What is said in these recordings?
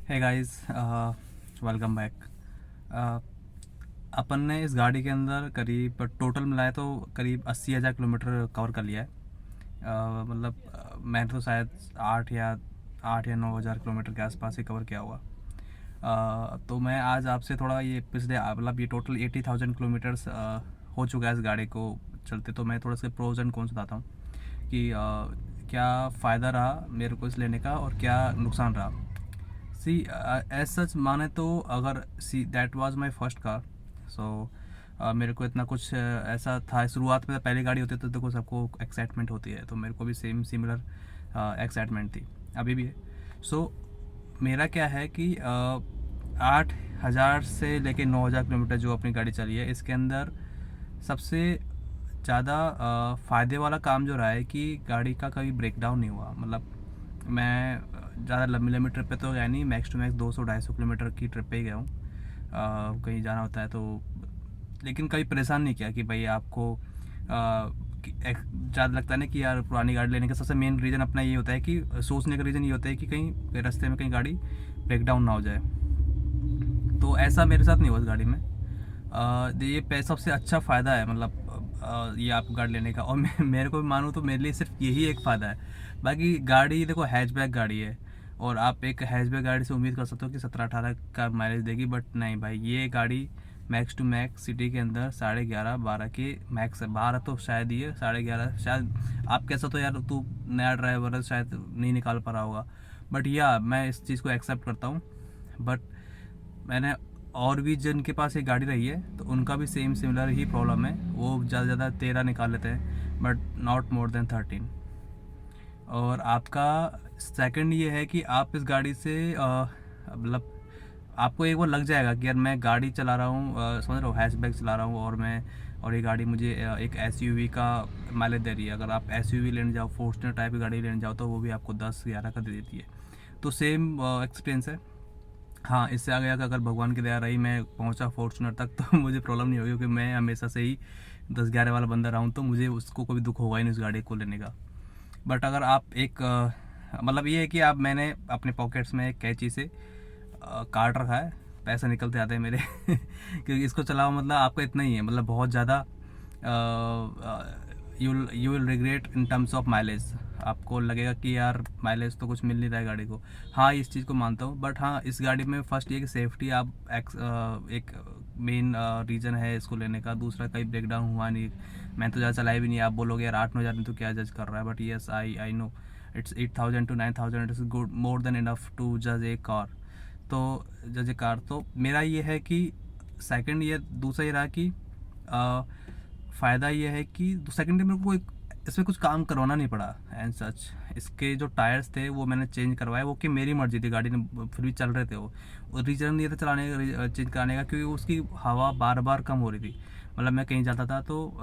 हे guys, welcome back. अपन ने इस गाड़ी के अंदर करीब टोटल मिलाए तो करीब 80,000 किलोमीटर कवर कर लिया है। मैंने तो शायद 8 या 9 हज़ार किलोमीटर के आसपास ही कवर किया हुआ। तो मैं आज आपसे थोड़ा ये पिछले ये टोटल 80,000 किलोमीटर्स हो चुका है इस गाड़ी को चलते। तो मैं थोड़ा सा प्रोज एंड कॉन्स बताता हूँ कि क्या फ़ायदा रहा मेरे को इस लेने का और क्या नुकसान रहा। सी एज सच माने तो अगर see that was my first car. So मेरे को इतना कुछ ऐसा था शुरुआत में। पहली गाड़ी होती है तो देखो सबको एक्साइटमेंट होती है, तो मेरे को भी सेम सिमिलर एक्साइटमेंट थी, अभी भी है। सो मेरा क्या है कि 8,000 से लेके 9,000 किलोमीटर जो अपनी गाड़ी चली है इसके अंदर सबसे ज़्यादा फ़ायदे वाला काम जो रहा है कि गाड़ी का कभी ब्रेक डाउन नहीं हुआ। मतलब मैं ज़्यादा लंबी लंबी ट्रिप पे तो गया नहीं, मैक्स टू मैक्स 200-250 किलोमीटर की ट्रिप पे ही गया हूँ। कहीं जाना होता है तो, लेकिन कभी परेशान नहीं किया कि भाई आपको ज़्यादा लगता है ना कि यार पुरानी गाड़ी लेने का सबसे मेन रीज़न अपना ये होता है कि सोचने का रीज़न ये होता है कि कहीं रास्ते में कहीं गाड़ी ब्रेक डाउन ना हो जाए। तो ऐसा मेरे साथ नहीं हुआ इस गाड़ी में। ये सबसे अच्छा फ़ायदा है, मतलब ये आप गाड़ी लेने का। और मेरे को भी मानूँ तो मेरे लिए सिर्फ यही एक फ़ायदा है। बाकी गाड़ी देखो हैचबैक गाड़ी है, और आप एक हैचबैक गाड़ी से उम्मीद कर सकते हो कि 17-18 का माइलेज देगी, बट नहीं भाई, ये गाड़ी मैक्स टू मैक्स सिटी के अंदर 11.5-12 के मैक्स है। 12 तो शायद ही है, 11.5 शायद। आप कैसा तो यार तू नया ड्राइवर है, शायद नहीं निकाल पा रहा होगा, बट या मैं इस चीज़ को एक्सेप्ट करता हूँ। बट मैंने और भी जिनके पास ये गाड़ी रही है तो उनका भी सेम सिमिलर ही प्रॉब्लम है। वो ज़्यादा से ज़्यादा 13 निकाल लेते हैं, बट नॉट मोर देन 13। और आपका सेकंड ये है कि आप इस गाड़ी से मतलब आपको एक बार लग जाएगा कि यार मैं गाड़ी चला रहा हूँ, समझ रहे हो, हैचबैक चला रहा हूँ, और ये गाड़ी मुझे एक एसयूवी का माइलेज दे रही है। अगर आप एसयूवी लेने जाओ, फॉर्च्यूनर टाइप की गाड़ी लेने जाओ, तो वो भी आपको 10-11 का दे देती है। तो सेम एक्सपीरियंस है। हाँ, इससे आगे जाकर अगर भगवान की दया रही मैं पहुंचा फॉर्चूनर तक तो मुझे प्रॉब्लम नहीं होगी, क्योंकि मैं हमेशा से ही 10-11 वाला बंदा रहा हूँ, तो मुझे उसको कोई दुख होगा ही नहीं उस गाड़ी को लेने का। बट अगर आप एक मतलब ये है कि आप मैंने अपने पॉकेट्स में एक कैंची से काट रखा है, पैसे निकलते आते हैं मेरे क्योंकि इसको चलाओ, मतलब आपको इतना ही है, मतलब बहुत ज़्यादा you will regret in terms of mileage. आपको लगेगा कि यार माइलेज तो कुछ मिल नहीं रहा है गाड़ी को। हाँ, इस चीज़ को मानता हूँ, बट हाँ, इस गाड़ी में फर्स्ट ये कि सेफ्टी आप एक मेन रीज़न है इसको लेने का। दूसरा, कहीं ब्रेक डाउन हुआ नहीं। मैं तो ज़्यादा चलाई भी नहीं। आप बोलोगे यार 8-9 हज़ार में तो क्या जज कर रहा है, but yes I know it's 8,000 to 9,000 is good, more than enough to जज ए कार। तो जज ए कार, तो मेरा ये है कि सेकंड, ये दूसरा ये रहा कि फ़ायदा ये है कि सेकंड मेरे को इसमें कुछ काम करवाना नहीं पड़ा एंड सच। इसके जो टायर्स थे वो मैंने चेंज करवाए, वो कि मेरी मर्जी थी, गाड़ी ने फिर भी चल रहे थे वो रीज़न ये था चलाने का, चेंज कराने का, क्योंकि उसकी हवा बार बार कम हो रही थी। मतलब मैं कहीं जाता था तो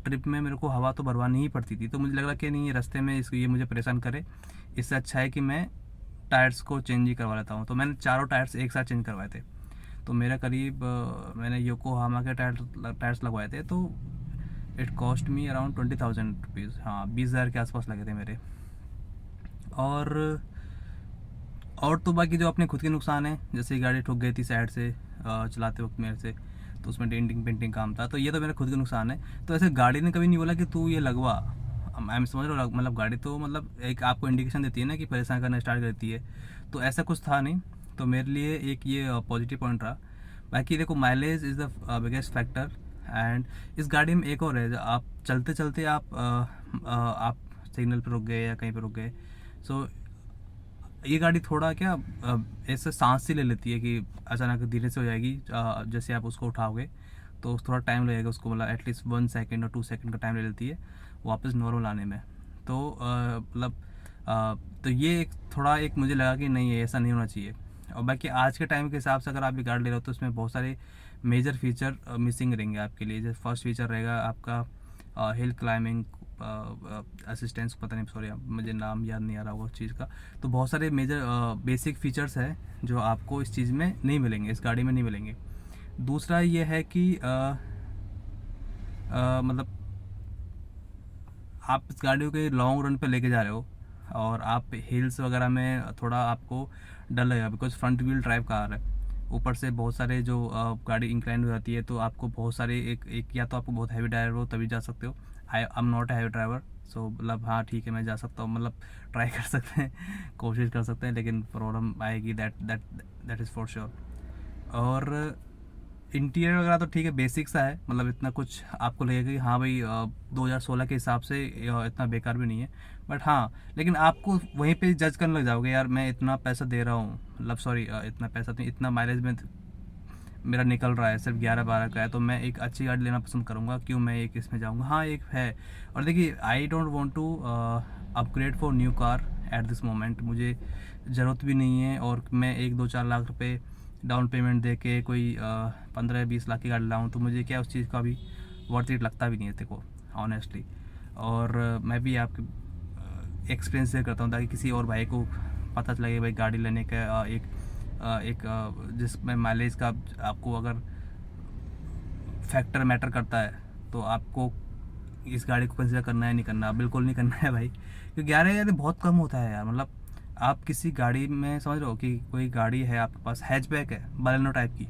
ट्रिप में मेरे को हवा तो भरवानी ही पड़ती थी, तो मुझे लग रहा कि नहीं, ये रास्ते में इसको ये मुझे परेशान करे, इससे अच्छा है कि मैं टायर्स को चेंज ही करवा लेता हूँ। तो मैंने चारों टायर्स एक साथ चेंज करवाए थे। तो मेरा करीब मैंने योकोहामा के टायर्स लगवाए थे, तो it cost me around 20,000 rupees. हाँ, 20,000 के आसपास लगे थे मेरे। और तो बाकी जो अपने खुद के नुकसान है, जैसे गाड़ी ठुक गई थी साइड से चलाते वक्त मेरे से, तो उसमें डेंटिंग पेंटिंग काम था, तो ये तो मेरा खुद का नुकसान है। तो ऐसे गाड़ी ने कभी नहीं बोला कि तू ये लगवा। आई एम समझ रहा हूँ, मतलब गाड़ी तो मतलब एक आपको इंडिकेशन देती है ना कि परेशान करना स्टार्ट करती है, तो ऐसा कुछ था नहीं। तो मेरे लिए एक ये पॉजिटिव पॉइंट रहा। बाकी देखो, mileage is the biggest factor. And इस गाड़ी में एक और है, आप चलते चलते आप सिग्नल पर रुक गए या कहीं पर रुक गए, सो ये गाड़ी थोड़ा क्या ऐसे सांस सी ले लेती है कि अचानक धीरे से हो जाएगी। जैसे आप उसको उठाओगे तो थोड़ा टाइम लगेगा उसको, मतलब एटलीस्ट 1 सेकेंड और 2 सेकेंड का टाइम ले लेती है वापस नॉर्मल आने में। तो तो ये एक थोड़ा एक मुझे लगा कि नहीं, ऐसा नहीं होना चाहिए। और बाकी आज के टाइम के हिसाब से अगर आप ये गाड़ी ले रहे हो तो इसमें बहुत सारे मेजर फीचर मिसिंग रहेंगे आपके लिए। जैसे फर्स्ट फीचर रहेगा आपका हिल क्लाइंबिंग असिस्टेंस, पता नहीं, सॉरी मुझे नाम याद नहीं आ रहा होगा उस चीज़ का। तो बहुत सारे मेजर बेसिक फीचर्स हैं जो आपको इस चीज़ में नहीं मिलेंगे, इस गाड़ी में नहीं मिलेंगे। दूसरा ये है कि मतलब आप इस गाड़ी को कहीं लॉन्ग रन पे लेके जा रहे हो, और आप हिल्स वगैरह में थोड़ा आपको डर लगेगा, because front wheel drive car है। ऊपर से बहुत सारे जो गाड़ी इंक्लाइन हो जाती है तो आपको बहुत सारे एक या तो आपको बहुत हैवी ड्राइवर हो तभी जा सकते हो। I am not heavy driver, so मतलब हाँ ठीक है मैं जा सकता हूँ, मतलब ट्राई कर सकते हैं, कोशिश कर सकते हैं, लेकिन प्रॉब्लम आएगी, that that that is for sure. और इंटीरियर वगैरह तो ठीक है, बेसिक सा है, मतलब इतना कुछ आपको लगेगा कि हाँ भाई 2016 के हिसाब से इतना बेकार भी नहीं है। बट हाँ, लेकिन आपको वहीं पे जज करने लग जाओगे, यार मैं इतना पैसा दे रहा हूँ, मतलब सॉरी इतना पैसा तो इतना माइलेज में मेरा निकल रहा है, सिर्फ 11-12 का है, तो मैं एक अच्छी गाड़ी लेना पसंद करूँगा, क्यों मैं एक इसमें जाऊँगा। हाँ एक है, और देखिए I don't want to upgrade for new car at this moment, मुझे ज़रूरत भी नहीं है, और मैं 1-2-4 लाख रुपए डाउन पेमेंट दे के कोई 15-20 लाख की गाड़ी लाऊँ, तो मुझे क्या उस चीज़ का भी वर्थ इट लगता भी नहीं है देखो ऑनेस्टली। और मैं भी आपके एक्सपीरियंस शेयर करता हूँ ताकि किसी और भाई को पता चले भाई गाड़ी लेने का एक जिसमें माइलेज का आपको अगर फैक्टर मैटर करता है तो आपको इस गाड़ी को कंसिडर करना है, नहीं करना, बिल्कुल नहीं करना है भाई, क्योंकि 11,000 बहुत कम होता है यार। मतलब आप किसी गाड़ी में समझ रहे हो कि कोई गाड़ी है आपके पास, हैचबैक है बलेनो टाइप की,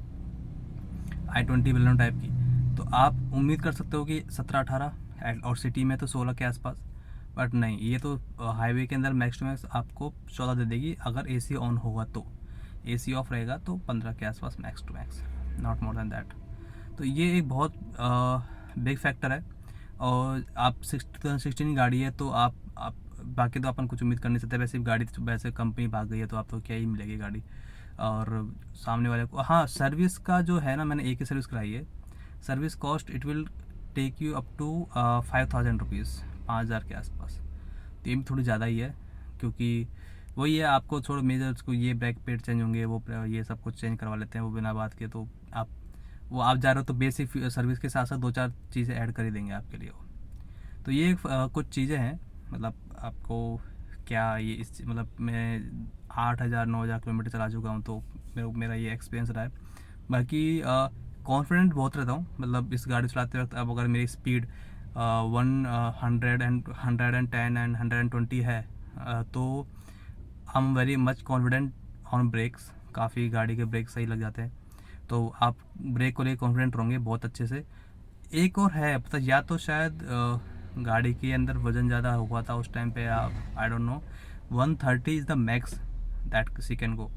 i20 बलेनो टाइप की, तो आप उम्मीद कर सकते हो कि 17-18, और सिटी में तो 16 के आसपास। बट नहीं, ये तो हाईवे के अंदर मैक्स टू मैक्स आपको 14 दे देगी, अगर एसी ऑन होगा तो। एसी ऑफ रहेगा तो 15 के आसपास max to max, not more than that. तो ये एक बहुत बिग फैक्टर है। और आप 2016 की गाड़ी है तो आप बाकी तो अपन कुछ उम्मीद कर नहीं सकते, वैसे गाड़ी वैसे कंपनी भाग गई है तो आपको क्या ही मिलेगी गाड़ी। और सामने वाले को हाँ, सर्विस का जो है ना, मैंने एक ही सर्विस कराई है, service cost it will take you up to 5,000 rupees, 5,000 के आसपास। तो ये भी थोड़ी ज़्यादा ही है, क्योंकि वही है, आपको थोड़ा मेजर्स को ये ब्रेक पेड चेंज होंगे, वो ये सब कुछ चेंज करवा लेते हैं वो बिना बात के, तो आप जा रहे हो तो बेसिक सर्विस के साथ साथ 2-4 चीज़ें ऐड कर ही देंगे आपके लिए वो। तो ये कुछ चीज़ें हैं, मतलब आपको क्या ये मतलब मैं 8,000-9,000 किलोमीटर चला चुका हूँ, तो मेरा ये एक्सपीरियंस रहा है। बाकी कॉन्फिडेंट बहुत रहता हूँ, मतलब इस गाड़ी चलाते वक्त अब अगर मेरी स्पीड 110 एंड 120 है, तो I am very much confident on brakes, काफ़ी गाड़ी के ब्रेक सही लग जाते हैं, तो आप ब्रेक को लेकर कॉन्फिडेंट रहेंगे बहुत अच्छे से। एक और है पता, या तो शायद गाड़ी के अंदर वज़न ज़्यादा हुआ था उस टाइम पे, आप I don't know, 130 is the max that she can go,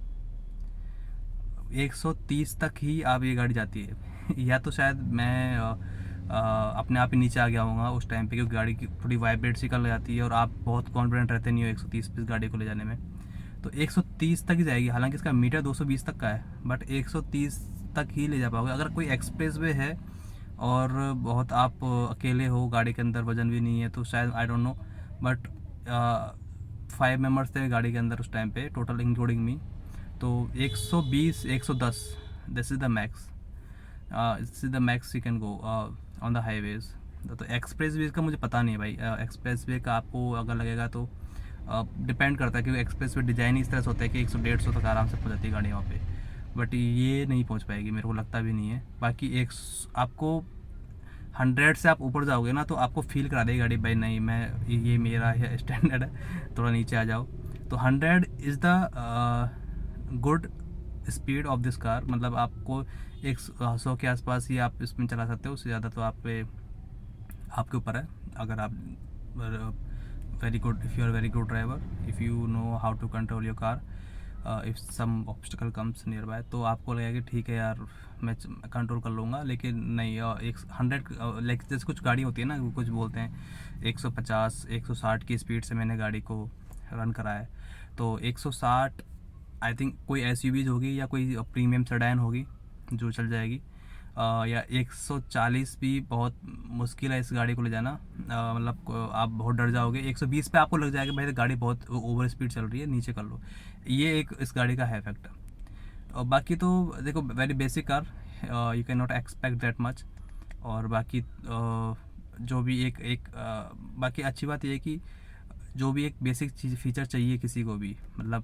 130 तक ही आप ये गाड़ी जाती है। या तो शायद मैं अपने आप ही नीचे आ गया होगा उस टाइम पे, क्योंकि गाड़ी की थोड़ी वाइब्रेट सी कर जाती है और आप बहुत कॉन्फिडेंट रहते नहीं हो 130 पे गाड़ी को ले जाने में, तो 130 तक ही जाएगी। हालांकि इसका मीटर 220 तक का है, बट 130 तक ही ले जा पाओगे। अगर कोई एक्सप्रेस वे है और बहुत आप अकेले हो, गाड़ी के अंदर वजन भी नहीं है, तो शायद आई डोंट नो, बट 5 मेम्बर्स थे गाड़ी के अंदर उस टाइम पे टोटल इंक्लूडिंग मी, तो 120 110 this is the max, this is the max you can go on the highways. तो एक्सप्रेस वे का मुझे पता नहीं है भाई, एक्सप्रेस वे का आपको अगर लगेगा तो डिपेंड करता है, क्योंकि एक्सप्रेस वे डिज़ाइन इस तरह से होता है कि 100-150 तक आराम से पहुँच जाती है गाड़ी वहाँ पे, बट ये नहीं पहुँच पाएगी, मेरे को लगता भी नहीं है। बाकी एक आपको 100 से आप ऊपर जाओगे ना तो आपको फील करा देगी गाड़ी, भाई नहीं मैं ये मेरा है स्टैंडर्ड है, थोड़ा नीचे आ जाओ। तो 100 is the good speed of this car, मतलब आपको 100 के आसपास ही आप इसमें चला सकते हो, उससे ज़्यादा तो आपके ऊपर है। अगर आप very good, if you are very good driver, if you know how to control your car, if some obstacle comes nearby, तो आपको लगेगा कि ठीक है यार मैं कंट्रोल कर लूँगा। लेकिन नहीं, 100 लाइक जैसे कुछ गाड़ी होती है ना, कुछ बोलते हैं 150 160 की स्पीड से मैंने गाड़ी को रन करा है, तो 160 आई थिंक कोई एसयूवीज होगी या कोई प्रीमियम सेडान होगी जो चल जाएगी, या 140 भी बहुत मुश्किल है इस गाड़ी को ले जाना, मतलब आप बहुत डर जाओगे। 120 पे आपको लग जाएगा भाई गाड़ी बहुत ओवर स्पीड चल रही है, नीचे कर लो, ये एक इस गाड़ी का है फैक्टर। और बाकी तो देखो very basic car, you can not expect that much. और बाकी जो भी बाकी अच्छी बात ये है कि जो भी एक बेसिक चीज़ फीचर चाहिए किसी को भी, मतलब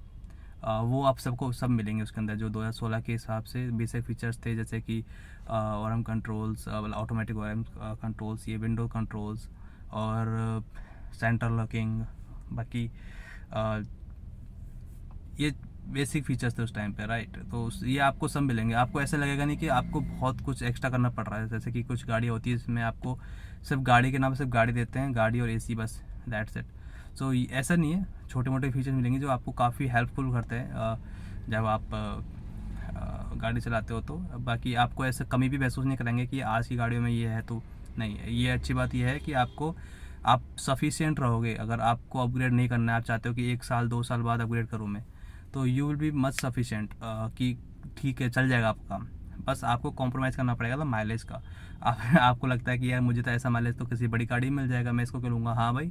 वो आप सबको सब मिलेंगे उसके अंदर, जो 2016 के हिसाब से बेसिक फीचर्स थे, जैसे कि Aurum controls, automatic Aurum controls, ये विंडो कंट्रोल्स और सेंट्रल लॉकिंग, बाकी ये बेसिक फीचर्स थे उस टाइम पे, राइट। तो ये आपको सब मिलेंगे, आपको ऐसा लगेगा नहीं कि आपको बहुत कुछ एक्स्ट्रा करना पड़ रहा है। जैसे कि कुछ गाड़ी होती है इसमें आपको सिर्फ गाड़ी के नाम पे सिर्फ गाड़ी देते हैं, गाड़ी और एसी बस, दैट्स इट। सो ऐसा नहीं है, छोटे मोटे फीचर्स मिलेंगे जो आपको काफ़ी हेल्पफुल करते हैं जब आप गाड़ी चलाते हो। तो बाकी आपको ऐसे कमी भी महसूस नहीं करेंगे कि आज की गाड़ियों में ये है तो नहीं। ये अच्छी बात यह है कि आप सफिशिएंट रहोगे। अगर आपको अपग्रेड नहीं करना है, आप चाहते हो कि 1 साल 2 साल बाद अपग्रेड करूँ मैं, तो you will be much sufficient कि ठीक है चल जाएगा आपका काम। बस आपको कॉम्प्रोमाइज़ करना पड़ेगा तो माइलेज का। आपको लगता है कि यार मुझे तो ऐसा माइलेज तो किसी बड़ी गाड़ी में मिल जाएगा, मैं इसको क्यों लूँगा। हाँ भाई,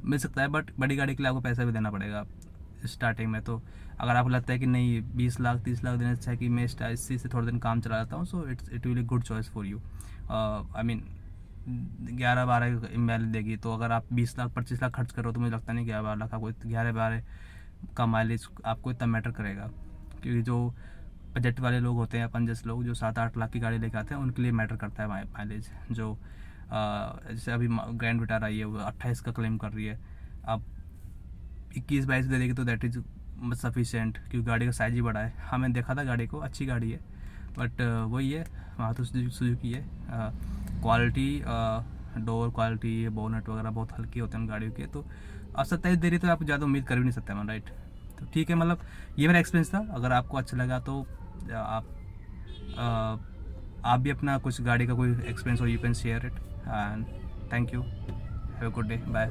मिल सकता है, बट बड़ी गाड़ी के लिए आपको पैसा भी देना पड़ेगा स्टार्टिंग में। तो अगर आपको लगता है कि नहीं 20 लाख 30 लाख देने से अच्छा है कि मैं इसी से थोड़े दिन काम चला जाता हूँ, so it will a good choice for you. I mean 11-12 mileage देगी। तो अगर आप 20 लाख 25 लाख खर्च करो तो मुझे लगता नहीं 11-12 लाख आपको 11-12 का माइलेज आपको इतना मैटर करेगा। क्योंकि जो बजट वाले लोग होते हैं अपन जैसे लोग जो 7-8 लाख की गाड़ी लेके आते हैं उनके लिए मैटर करता है माइलेज। जो जैसे अभी ग्रैंड विटारा आई है वो 28 का क्लेम कर रही है, अब 21-22 दे देगी तो दैट इज़ सफिशिएंट, क्योंकि गाड़ी का साइज़ ही बड़ा है। हाँ मैंने देखा था गाड़ी को, अच्छी गाड़ी है, बट वही है वहाँ तो सुजुकी है। क्वालिटी, डोर क्वालिटी, बोनट वगैरह बहुत हल्की होते हैं उन गाड़ियों के। तो अब 27 दे रही तो आप ज़्यादा उम्मीद कर भी नहीं सकते मैं, राइट। तो ठीक है, मतलब ये मेरा एक्सपीरियंस था। अगर आपको अच्छा लगा तो आप भी अपना कुछ गाड़ी का कोई एक्सपीरियंस हो, you can share it. And thank you, have a good day, bye.